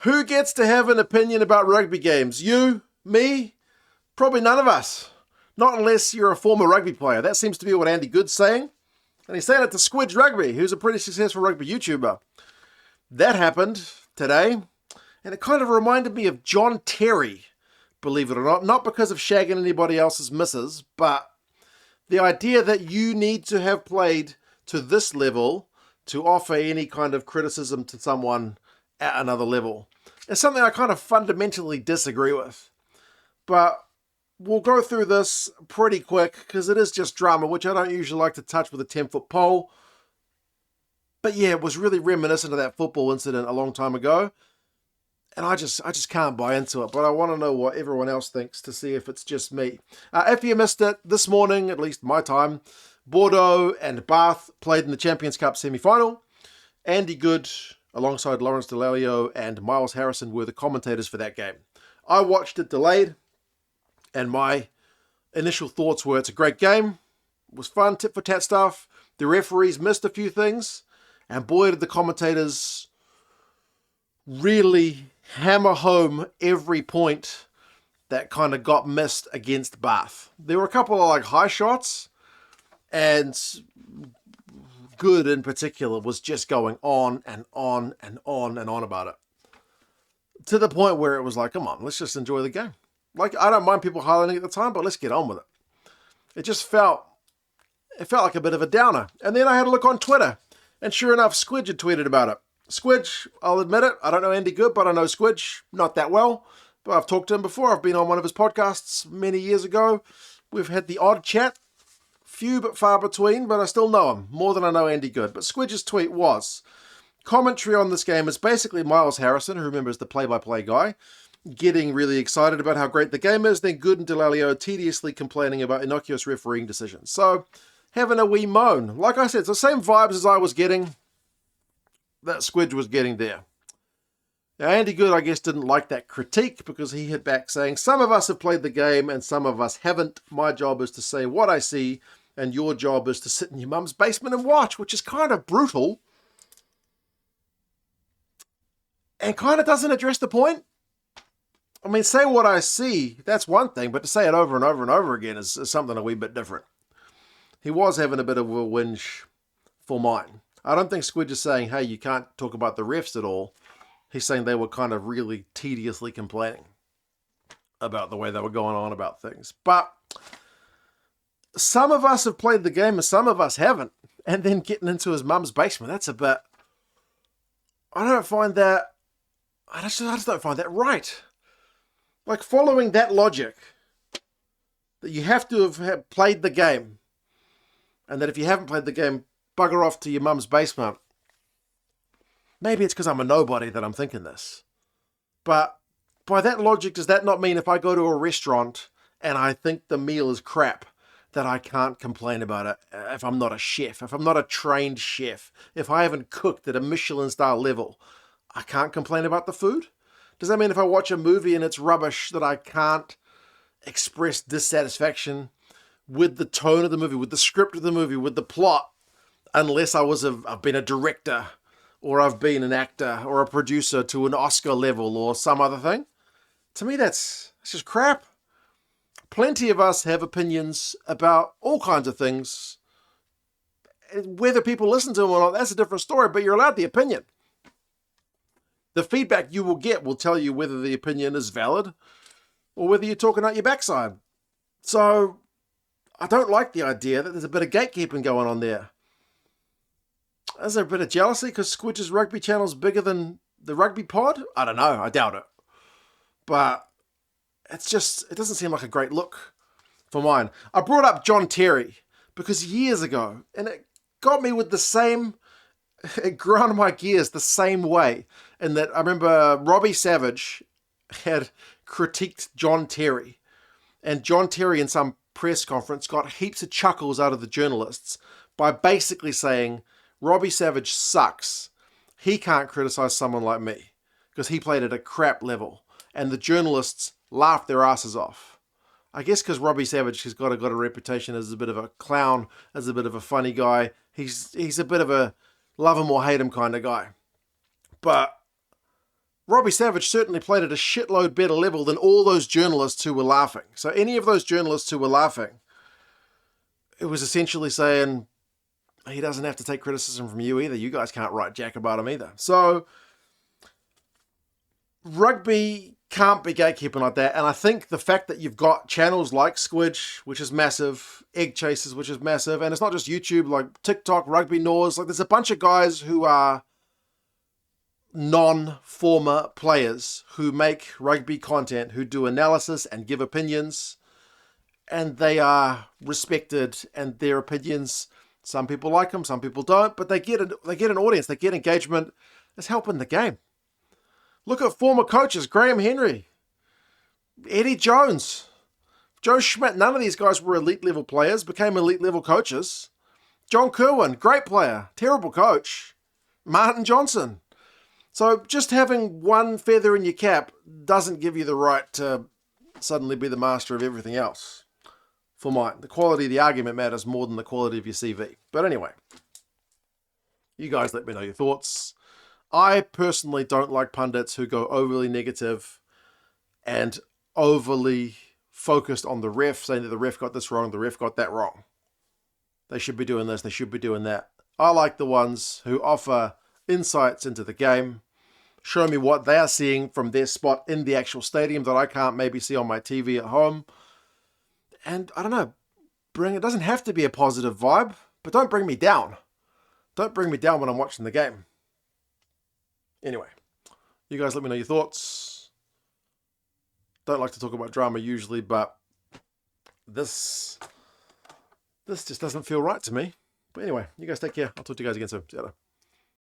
Who gets to have an opinion about rugby games? You? Me? Probably none of us. Not unless you're a former rugby player. That seems to be what Andy Goode's saying. And he's saying it to Squidge Rugby, who's a pretty successful rugby YouTuber. That happened today, and it kind of reminded me of John Terry, believe it or not. Not because of shagging anybody else's misses, but the idea that you need to have played to this level to offer any kind of criticism to someone at another level is something I kind of fundamentally disagree with. But we'll go through this pretty quick because it is just drama, which I don't usually like to touch with a 10-foot pole. But yeah, it was really reminiscent of that football incident a long time ago. And I just can't buy into it. But I want to know what everyone else thinks to see if it's just me. If you missed it, this morning, at least my time, Bordeaux and Bath played in the Champions Cup semi-final. Andy Goode, alongside Lawrence Delalio and Miles Harrison, were the commentators for that game. I watched it delayed, and my initial thoughts were it's a great game. It was fun, tit-for-tat stuff. The referees missed a few things, and boy did the commentators really hammer home every point that kind of got missed against Bath. There were a couple of high shots, and Goode in particular was just going on and on and on and on about it. To the point where it was like, come on, let's just enjoy the game. I don't mind people highlighting at the time, but let's get on with it. It felt like a bit of a downer. And then I had a look on Twitter, and sure enough, Squidge had tweeted about it. Squidge, I'll admit it, I don't know Andy Goode, but I know Squidge not that well. But I've talked to him before. I've been on one of his podcasts many years ago. We've had the odd chat. Few but far between, but I still know him more than I know Andy Goode. But Squidge's tweet was, commentary on this game is basically Miles Harrison, who remembers the play-by-play guy, getting really excited about how great the game is, then Goode and Delalio tediously complaining about innocuous refereeing decisions. So, having a wee moan. Like I said, it's the same vibes as I was getting that Squidge was getting there. Now, Andy Goode, I guess, didn't like that critique because he hit back saying, some of us have played the game and some of us haven't. My job is to say what I see, and your job is to sit in your mum's basement and watch, which is kind of brutal and kind of doesn't address the point. I mean, say what I see, that's one thing, but to say it over and over and over again is something a wee bit different. He was having a bit of a whinge for mine. I don't think Squidge is saying, hey, you can't talk about the refs at all. He's saying they were kind of really tediously complaining about the way they were going on about things. But some of us have played the game and some of us haven't. And then getting into his mum's basement, that's a bit... I just don't find that right. Following that logic, that you have to have played the game, and that if you haven't played the game, bugger off to your mum's basement. Maybe it's because I'm a nobody that I'm thinking this. But by that logic, does that not mean if I go to a restaurant and I think the meal is crap, that I can't complain about it if I'm not a chef, if I'm not a trained chef, if I haven't cooked at a Michelin-star level, I can't complain about the food? Does that mean if I watch a movie and it's rubbish that I can't express dissatisfaction with the tone of the movie, with the script of the movie, with the plot, unless I've been a director or I've been an actor or a producer to an Oscar level or some other thing? To me, that's just crap. Plenty of us have opinions about all kinds of things. Whether people listen to them or not, that's a different story, but you're allowed the opinion. The feedback you will get will tell you whether the opinion is valid or whether you're talking out your backside. So, I don't like the idea that there's a bit of gatekeeping going on there. Is there a bit of jealousy because Squidge's rugby channel's bigger than the rugby pod? I don't know, I doubt it. But it doesn't seem like a great look for mine. I brought up John Terry because years ago, and it got me with it ground my gears the same way. In that I remember Robbie Savage had critiqued John Terry, and John Terry in some press conference got heaps of chuckles out of the journalists by basically saying, Robbie Savage sucks. He can't criticize someone like me because he played at a crap level. And the journalists laughed their asses off. I guess because Robbie Savage has got a reputation as a bit of a clown, as a bit of a funny guy. He's a bit of a love him or hate him kind of guy. But Robbie Savage certainly played at a shitload better level than all those journalists who were laughing. So any of those journalists who were laughing, it was essentially saying, he doesn't have to take criticism from you either. You guys can't write jack about him either. So rugby can't be gatekeeping like that. And I think the fact that you've got channels like Squidge, which is massive, Egg Chasers, which is massive, and it's not just YouTube, like TikTok, Rugby Nors, like there's a bunch of guys who are non-former players who make rugby content, who do analysis and give opinions, and they are respected, and their opinions, some people like them, some people don't, but they get an audience, they get engagement. It's helping the game. Look at former coaches, Graham Henry, Eddie Jones, Joe Schmidt. None of these guys were elite level players, became elite level coaches. John Kerwin, great player, terrible coach. Martin Johnson. So just having one feather in your cap doesn't give you the right to suddenly be the master of everything else. For mine, the quality of the argument matters more than the quality of your CV. But anyway, you guys let me know your thoughts. I personally don't like pundits who go overly negative and overly focused on the ref, saying that the ref got this wrong, the ref got that wrong. They should be doing this, they should be doing that. I like the ones who offer insights into the game, show me what they are seeing from their spot in the actual stadium that I can't maybe see on my TV at home. And I don't know, it doesn't have to be a positive vibe, but don't bring me down. Don't bring me down when I'm watching the game. Anyway, you guys let me know your thoughts. Don't like to talk about drama usually, but this just doesn't feel right to me. But anyway, you guys take care. I'll talk to you guys again soon. See you later.